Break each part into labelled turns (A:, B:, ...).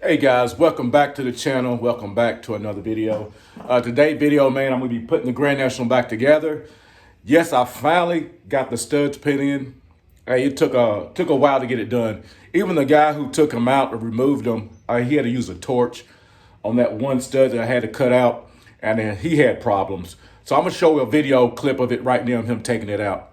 A: Hey guys, welcome back to the channel. Welcome back to another video. Today's video, man, I'm gonna be putting the Grand National back together. Yes, I finally got the studs put in. Hey, it took a while to get it done. Even the guy who took them out and removed them, he had to use a torch on that one stud that I had to cut out, and then he had problems. So I'm gonna show you a video clip of it right now of him taking it out.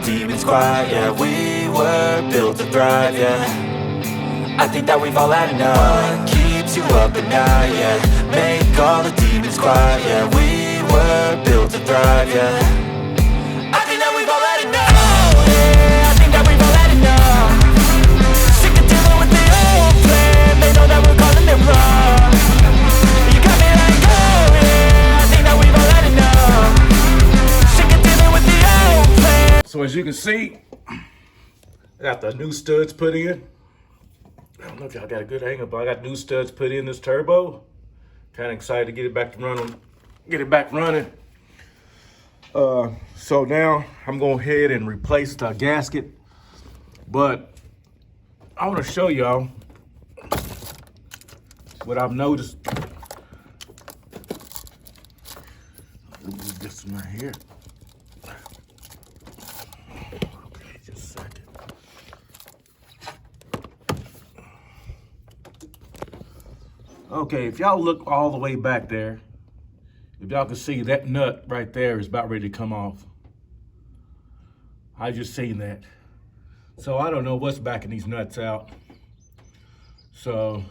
B: demons quiet, yeah. We were built to thrive, yeah. I think that we've all had enough. What keeps you up at night, yeah. Make all the demons quiet, yeah. We were built to thrive, yeah. I think that we've all had enough. Oh, yeah, I think that we've all had enough. Sick of dealing with the old plan. They know that we're calling it wrong. You got me like, oh, yeah, I think that we've all had enough. Sick of dealing with the old plan.
A: So as you can see, I got the new studs put in. I don't know if y'all got a good angle, but I got new studs put in this turbo. Kind of excited to get it back to running. Get it back running. So now I'm going to head and replace the gasket. But I want to show y'all what I've noticed. Move this one right here. Okay, just a second. Okay, if y'all look all the way back there, if y'all can see that nut right there is about ready to come off. I just seen that. So I don't know what's backing these nuts out. So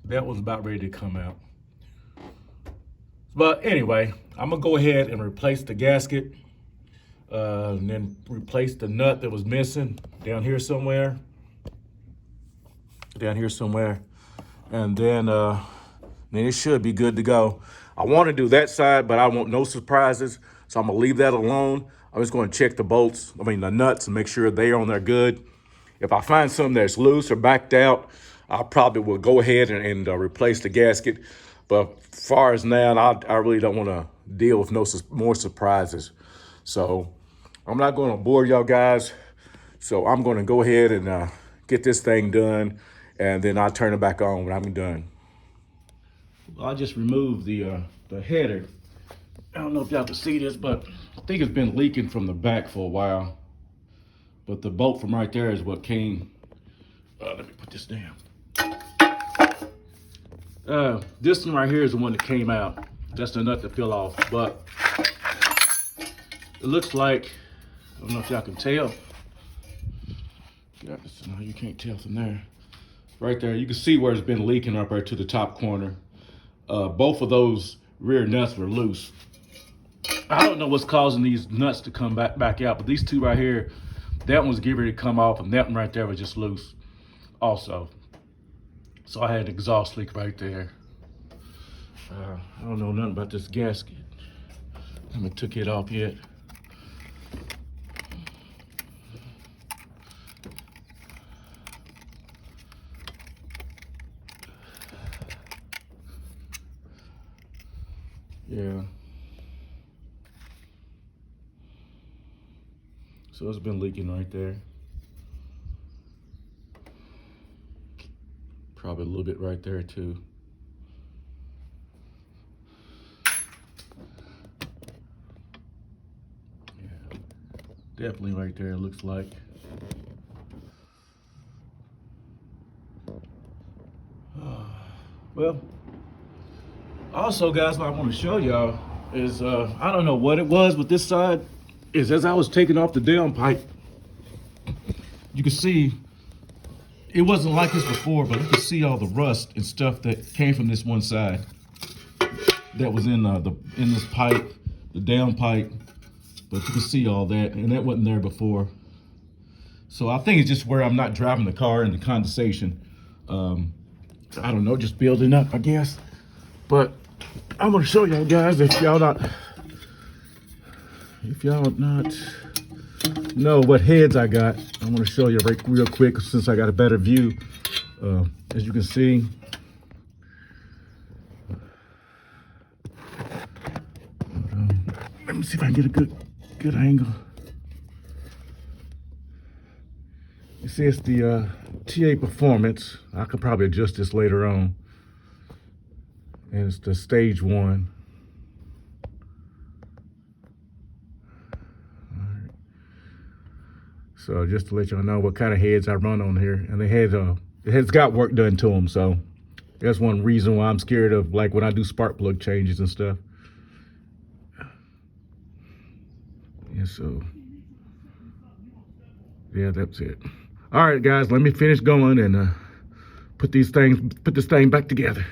A: that was about ready to come out. But anyway, I'm gonna go ahead and replace the gasket and then replace the nut that was missing down here somewhere. And then it should be good to go. I want to do that side, but I want no surprises, so I'm gonna leave that alone. I'm just gonna check the bolts, the nuts, and make sure they're on there good. If I find something that's loose or backed out, I probably will go ahead and replace the gasket. But as far as now, I really don't want to deal with no more surprises. So I'm not gonna bore y'all guys. So I'm gonna go ahead and get this thing done, and then I'll turn it back on when I'm done. I just removed the header. I don't know if y'all can see this, but I think it's been leaking from the back for a while. But the bolt from right there is what came. Let me put this down. This one right here is the one that came out. That's the nut that fell off. But it looks like, I don't know if y'all can tell. No, you can't tell from there. Right there, you can see where it's been leaking up right to the top corner. Both of those rear nuts were loose. I don't know what's causing these nuts to come back out, but these two right here, that one's getting ready to come off, and that one right there was just loose also. So I had an exhaust leak right there. I don't know nothing about this gasket. I haven't took it off yet. Yeah. So it's been leaking right there. Probably a little bit right there too. Yeah, definitely right there, it looks like. Well, also guys, what I want to show y'all is, I don't know what it was with this side, is as I was taking off the downpipe, you can see, it wasn't like this before, but you can see all the rust and stuff that came from this one side that was in this pipe, the downpipe, but you can see all that, and that wasn't there before. So I think it's just where I'm not driving the car and the condensation, I don't know, just building up, I guess. But I'm gonna show y'all guys, if y'all not know what heads I got, I want to show you real quick since I got a better view. As you can see, let me see if I can get a good angle. You see, it's the TA Performance. I could probably adjust this later on. And it's the stage 1. So just to let y'all know what kind of heads I run on here, and it has got work done to them. So that's one reason why I'm scared of, like, when I do spark plug changes and stuff. So yeah, that's it. All right, guys, let me finish going and put this thing back together.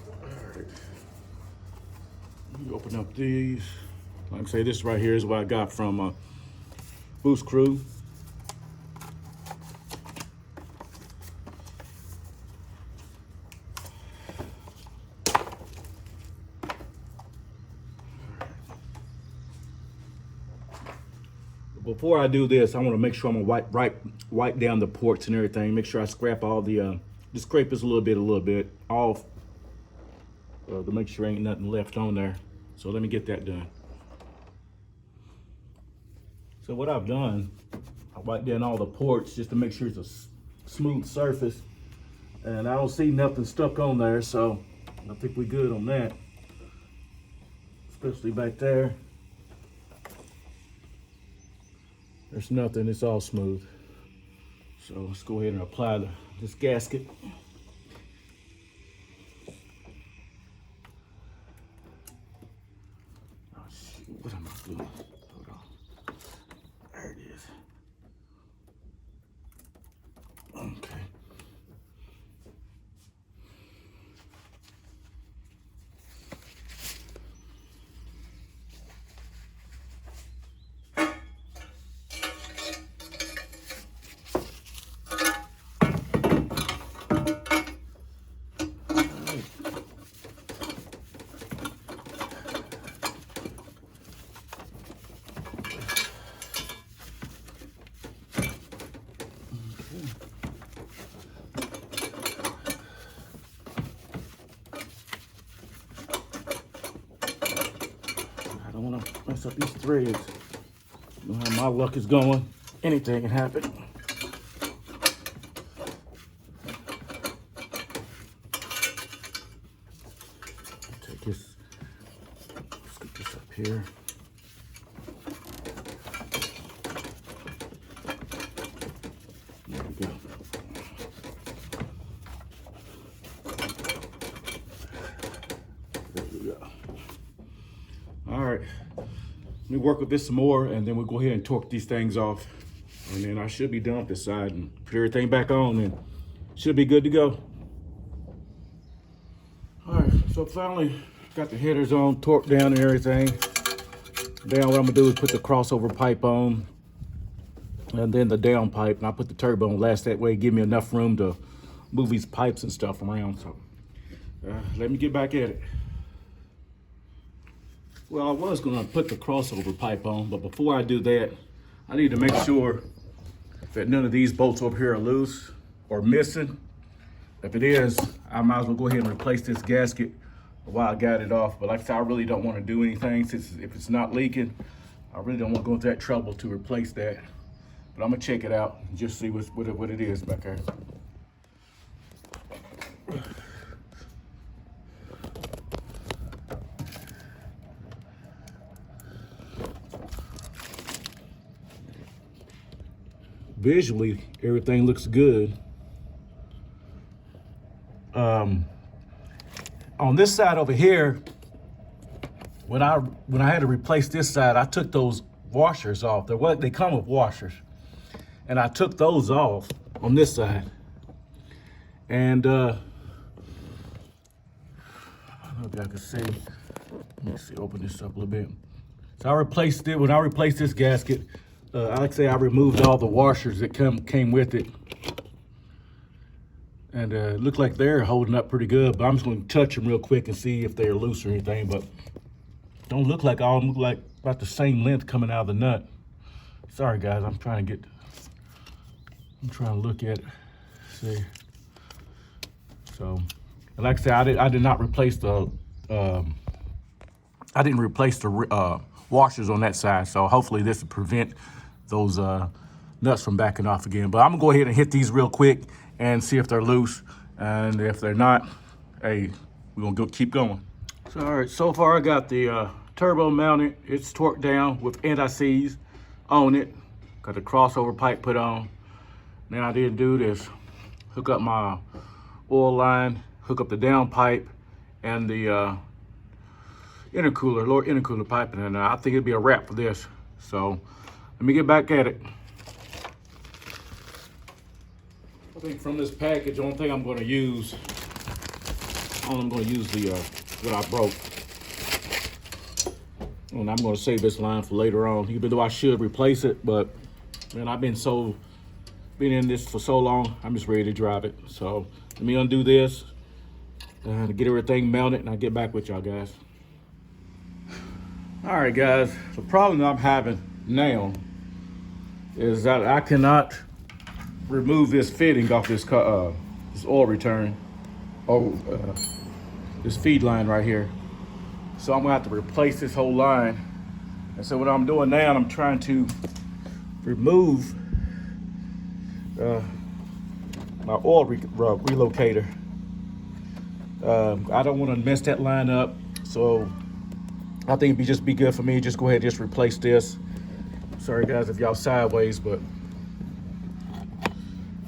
A: All right. Let me open up these. Like I say, this right here is what I got from Boost Crew. Before I do this, I want to make sure I'm gonna wipe down the ports and everything. Make sure I scrap all the just scrape this a little bit off to make sure ain't nothing left on there. So let me get that done. So what I've done, I wiped down all the ports just to make sure it's a smooth surface, and I don't see nothing stuck on there, so I think we're good on that. Especially back there. There's nothing, it's all smooth. So let's go ahead and apply this gasket. Oh shoot, what am I doing? Hold on. There it is. Okay. I don't want to mess up these threads. You know how my luck is going. Anything can happen. Take this, scoop this up here. There we go. There we go. All right. Let me work with this some more, and then we'll go ahead and torque these things off. And then I should be done with this side and put everything back on, and should be good to go. All right, so finally got the headers on, torqued down and everything. Now what I'm gonna do is put the crossover pipe on, and then the down pipe, and I'll put the turbo on last. That way give me enough room to move these pipes and stuff around. So let me get back at it. Well, I was gonna put the crossover pipe on, but before I do that, I need to make sure that none of these bolts over here are loose or missing. If it is, I might as well go ahead and replace this gasket while I got it off. But like I said, I really don't want to do anything since if it's not leaking. I really don't want to go through that trouble to replace that. But I'm gonna check it out and just see what it is back there. Visually, everything looks good. On this side over here, when I had to replace this side, I took those washers off. They come with washers, and I took those off on this side. And I don't know if y'all can see. Let me see. Open this up a little bit. So I replaced it. When I replaced this gasket, like I say, I removed all the washers that came with it. And it looked like they're holding up pretty good, but I'm just going to touch them real quick and see if they're loose or anything. But don't look like all of them look like about the same length coming out of the nut. Sorry guys, I'm trying to look at it, see. So, and like I said, I did not replace the washers on that side. So hopefully this will prevent those nuts from backing off again. But I'm gonna go ahead and hit these real quick and see if they're loose. And if they're not, hey, we're gonna keep going. So, all right, so far I got the turbo mounted. It's torqued down with anti-seize on it. Got the crossover pipe put on. Now I did do this, hook up my oil line, hook up the down pipe and the intercooler, lower intercooler piping, and I think it'd be a wrap for this. So let me get back at it. I think from this package, the only thing I'm going to use, the what I broke. And I'm going to save this line for later on, even though I should replace it. But man, I've been in this for so long, I'm just ready to drive it. So let me undo this to get everything mounted, and I'll get back with y'all guys. All right, guys, the problem that I'm having now is that I cannot remove this fitting off this oil return. This feed line right here. So I'm gonna have to replace this whole line. And so what I'm doing now, I'm trying to remove my oil relocator. I don't want to mess that line up, so I think it'd just be good for me to just go ahead and just replace this. Sorry guys if y'all sideways, but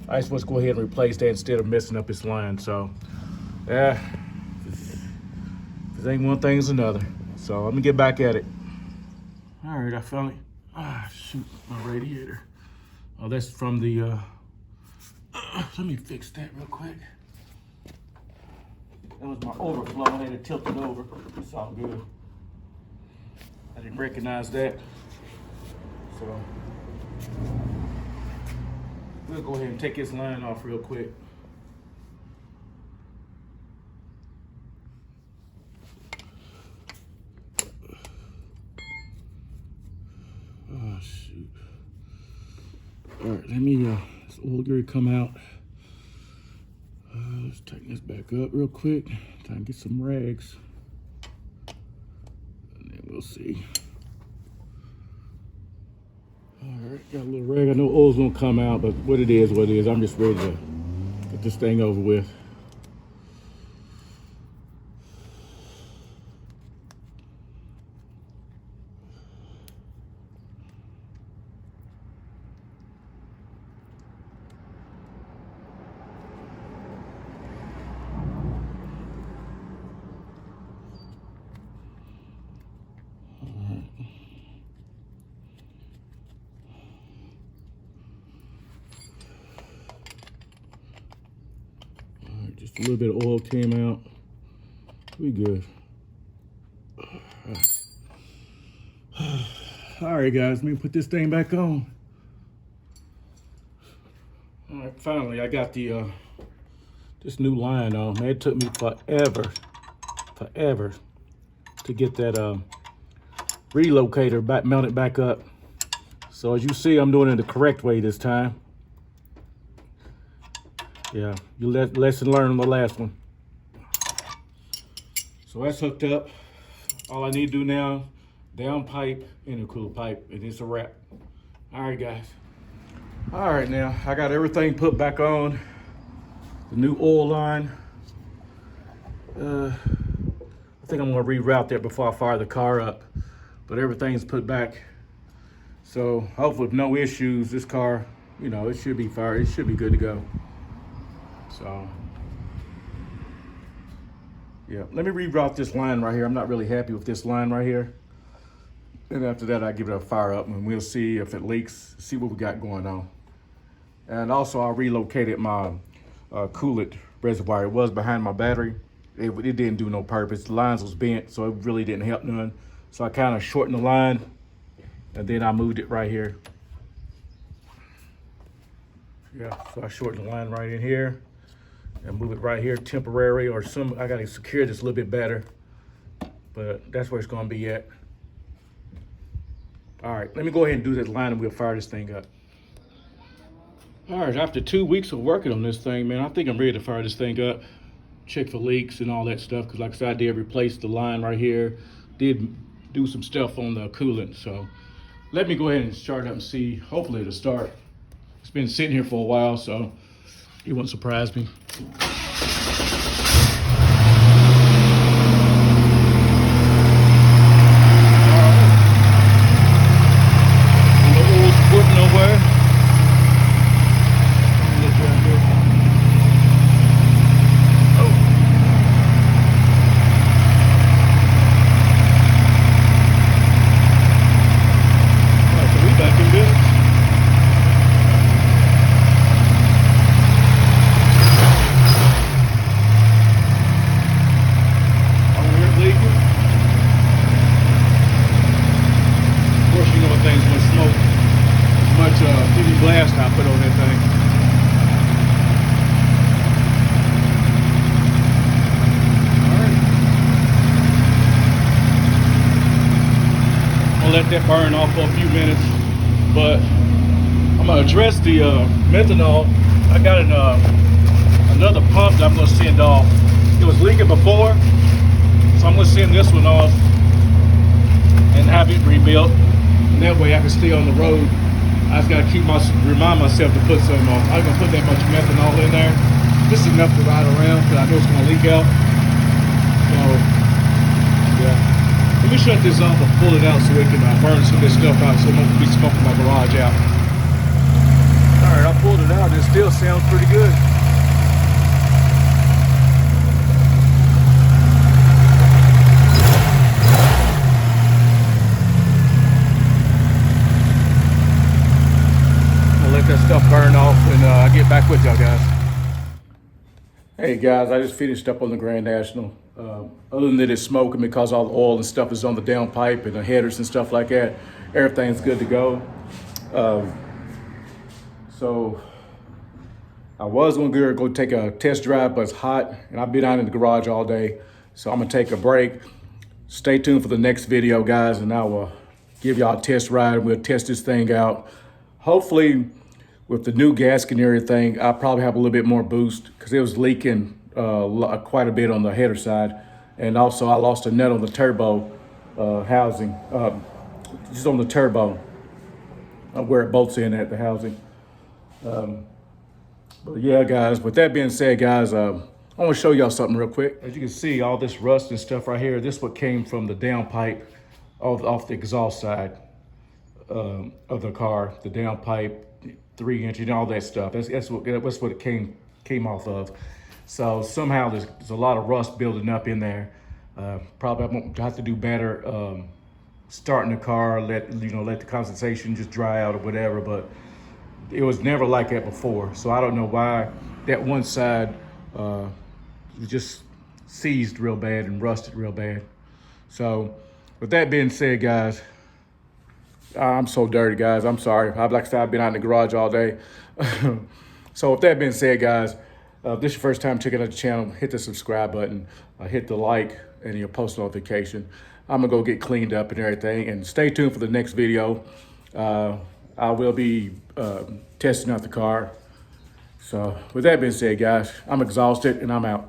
A: I just want to go ahead and replace that instead of messing up this line. So yeah, this ain't one thing, it's another. So let me get back at it. All right, I found it. Shoot, my radiator. Oh, that's from the let me fix that real quick. That was my overflow. I had to tilt it over. It's all good. I didn't recognize that. So we'll go ahead and take this line off real quick. Oh shoot. All right, let me this oil gear come out. Let's tighten this back up real quick. Try and get some rags. And then we'll see. All right, got a little rag. I know oil's gonna come out, but what it is, I'm just ready to get this thing over with. Just a little bit of oil came out. We good. All right, guys, let me put this thing back on. All right, finally, I got the this new line on. Man, it took me forever to get that relocator mounted back up. So as you see, I'm doing it the correct way this time. Yeah, you lesson learned on the last one. So that's hooked up. All I need to do now, down pipe, intercooler pipe, and it's a wrap. All right, guys. All right, now I got everything put back on. The new oil line. I think I'm gonna reroute that before I fire the car up, but everything's put back. So hopefully with no issues, this car, you know, it should be fired. It should be good to go. So, yeah, let me reroute this line right here. I'm not really happy with this line right here. And after that, I give it a fire up and we'll see if it leaks, see what we got going on. And also, I relocated my coolant reservoir. It was behind my battery. It didn't do no purpose. The lines was bent, so it really didn't help none. So I kind of shortened the line and then I moved it right here. Yeah, so I shortened the line right in here. And move it right here, temporary, or I gotta secure this a little bit better, but that's where it's gonna be at. All right, let me go ahead and do this line and we'll fire this thing up. All right, after 2 weeks of working on this thing, man, I think I'm ready to fire this thing up. Check for leaks and all that stuff, because like I said, I did replace the line right here, did do some stuff on the coolant, so let me go ahead and start up and see. Hopefully it'll start. It's been sitting here for a while, so it won't surprise me. blast I put on that thing. Let that burn off for a few minutes, but I'm gonna address the methanol. I got another pump that I'm gonna send off. It was leaking before, so I'm gonna send this one off and have it rebuilt, and that way I can stay on the road. I just gotta remind myself to put some I'm gonna put that much methanol in there, just enough to ride around, because I know it's gonna leak out. So yeah. Let me shut this off and pull it out so we can burn some of this stuff out so it won't be smoking my garage out. All right, I pulled it out and it still sounds pretty good. I'll let that stuff burn off and I'll get back with y'all guys. Hey guys, I just finished up on the Grand National. Other than that, it's smoking because all the oil and stuff is on the downpipe and the headers and stuff like that. Everything's good to go. So I was gonna go take a test drive, but it's hot and I've been out in the garage all day. So I'm gonna take a break. Stay tuned for the next video, guys, and I will give y'all a test ride. We'll test this thing out. Hopefully, with the new gasket and everything, I'll probably have a little bit more boost because it was leaking quite a bit on the header side. And also I lost a nut on the turbo housing, just on the turbo, where it bolts in at the housing. But yeah, guys, with that being said, guys, I want to show y'all something real quick. As you can see, all this rust and stuff right here, this is what came from the downpipe off the exhaust side of the car, the downpipe, 3-inch, and all that stuff. That's what it came off of. So somehow there's a lot of rust building up in there. Probably I'm gonna have to do better starting the car, let the condensation just dry out or whatever. But it was never like that before. So I don't know why that one side was just seized real bad and rusted real bad. So with that being said, guys, I'm so dirty, guys. I'm sorry. Like I said, I've been out in the garage all day. So with that being said, guys, if this is your first time checking out the channel, hit the subscribe button, hit the like, and your post notification. I'm gonna go get cleaned up and everything, and stay tuned for the next video. I will be testing out the car. So with that being said, guys, I'm exhausted and I'm out.